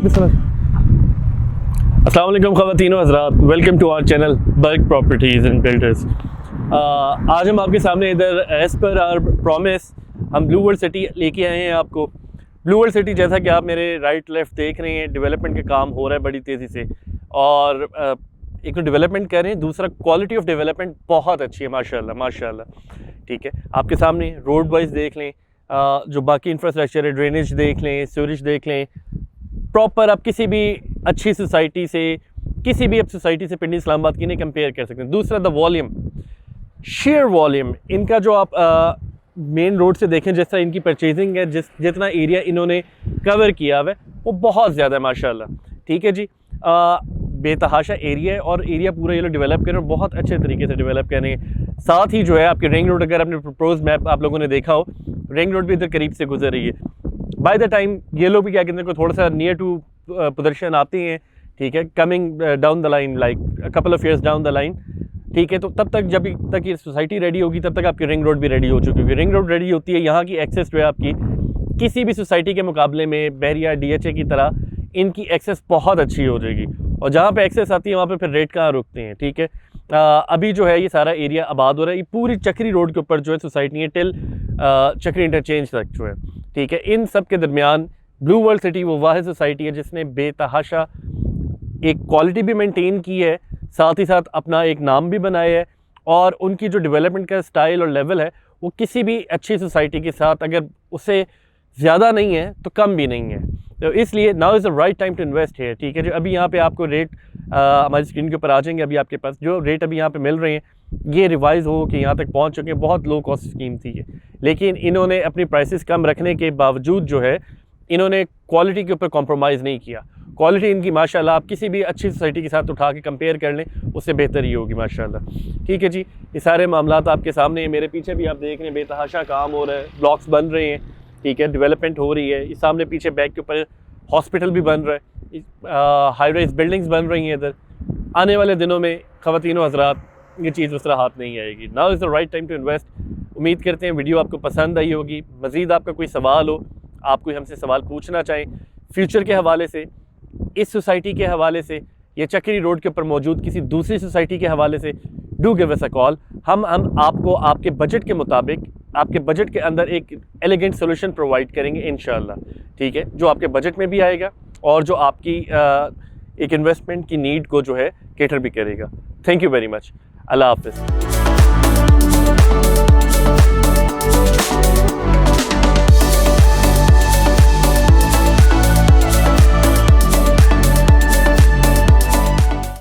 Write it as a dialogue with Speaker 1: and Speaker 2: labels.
Speaker 1: वालेकुम सलाम। अस्सलाम वालेकुम ख़वातीनो हज़रात, welcome to our channel Burg properties and builders. आज हम आपके सामने इधर एज़ पर आवर प्रॉमिस हम ब्लू वर्ल्ड सिटी लेके आए हैं आपको। ब्लू वर्ल्ड सिटी जैसा कि आप मेरे राइट लेफ़्ट देख रहे हैं, डेवलपमेंट का काम हो रहा है बड़ी तेज़ी से, और एक तो डेवलपमेंट कर रहे हैं, दूसरा क्वालिटी ऑफ डेवलपमेंट बहुत अच्छी है माशाल्लाह माशाल्लाह। ठीक है, आपके सामने रोड वाइज देख लें, जो बाकी इंफ्रास्ट्रक्चर है, ड्रेनेज देख लें, सीवरेज देख लें, प्रॉपर आप किसी भी अच्छी सोसाइटी से, किसी भी आप सोसाइटी से पिंडी इस्लामाबाद की नहीं कंपेयर कर सकते हैं। दूसरा द वॉल्यूम, शेयर वॉल्यूम इनका जो आप मेन रोड से देखें, जिस तरह इनकी परचेजिंग है, जितना एरिया इन्होंने कवर किया हुआ है वो बहुत ज़्यादा है माशाल्लाह। ठीक है जी, बेतहाशा एरिया है और एरिया पूरा ये लोग डेवलप कर रहे हैं, बहुत अच्छे तरीके से डेवलप कर रहे हैं। साथ ही जो है आपकी रिंग रोड, अगर आपने प्रपोज मैप आप लोगों ने देखा हो, रिंग रोड भी इधर करीब से गुजर रही है। बाय द टाइम ये लोग भी क्या कहते हैं, थोड़ा सा नियर टू प्रदर्शन आते हैं, ठीक है, coming down the line, like couple of years down the line. ठीक है, तो तब तक जब तक ये सोसाइटी रेडी होगी तब तक आपकी रिंग रोड भी रेडी हो चुकी होगी। रिंग रोड रेडी होती है, यहाँ की एक्सेस जो है आपकी किसी भी सोसाइटी के मुकाबले में बहरिया DHA की तरह इनकी एक्सेस बहुत अच्छी हो जाएगी, और जहाँ पे एक्सेस आती है वहाँ पे फिर रेट कहाँ रुकते हैं। ठीक है, अभी जो है ये सारा एरिया आबाद हो रहा है, ये पूरी चक्री रोड के ऊपर जो है सोसाइटी है टिल चक्री इंटरचेंज तक जो है। ठीक है, इन सब के दरमियान ब्लू वर्ल्ड सिटी वो वाहिद सोसाइटी है जिसने बेतहाशा एक क्वालिटी भी मेंटेन की है, साथ ही साथ अपना एक नाम भी बनाया है, और उनकी जो डेवलपमेंट का स्टाइल और लेवल है वो किसी भी अच्छी सोसाइटी के साथ अगर उससे ज़्यादा नहीं है तो कम भी नहीं है। तो इसलिए now is the right time to invest है। ठीक है, जो अभी यहाँ पे आपको रेट हमारी स्क्रीन के ऊपर आ जाएंगे, अभी आपके पास जो रेट अभी यहाँ पे मिल रहे हैं ये रिवाइज़ हो कि यहाँ तक पहुँच चुके हैं। बहुत लो कॉस्ट स्कीम थी ये, लेकिन इन्होंने अपनी प्राइसेस कम रखने के बावजूद जो है इन्होंने क्वालिटी के ऊपर कॉम्प्रोमाइज़ नहीं किया। क्वालिटी इनकी माशाल्लाह आप किसी भी अच्छी सोसाइटी के साथ उठा के कंपेयर कर लें, उससे बेहतर ही होगी माशाल्लाह। ठीक है जी, ये सारे मामलात आपके सामने हैं। मेरे पीछे भी आप देख रहे हैं बेतहाशा काम हो रहा है, ब्लॉक्स बन रहे हैं, ठीक है, डेवलपमेंट हो रही है। इस सामने पीछे बैक के ऊपर हॉस्पिटल भी बन रहा है, हाई राइज बिल्डिंग्स बन रही हैं इधर। आने वाले दिनों में ख़वातीनो हज़रात ये चीज़ उस तरह हाथ नहीं आएगी। Now is the right time to invest. उम्मीद करते हैं वीडियो आपको पसंद आई होगी। मज़ीद आपका कोई सवाल हो, आप कोई हमसे सवाल पूछना चाहें फ्यूचर के हवाले से, इस सोसाइटी के हवाले से, या चक्री रोड के ऊपर मौजूद किसी दूसरी सोसाइटी के हवाले से, do give us a call. हम आपको आपके बजट के मुताबिक, आपके बजट के अंदर एक एलिगेंट सोल्यूशन प्रोवाइड करेंगे इंशाल्लाह। ठीक है, जो आपके बजट में भी आएगा और जो आपकी एक इन्वेस्टमेंट की नीड को जो है कैटर भी करेगा। Thank you very much. अल्लाह हाफ़िज़।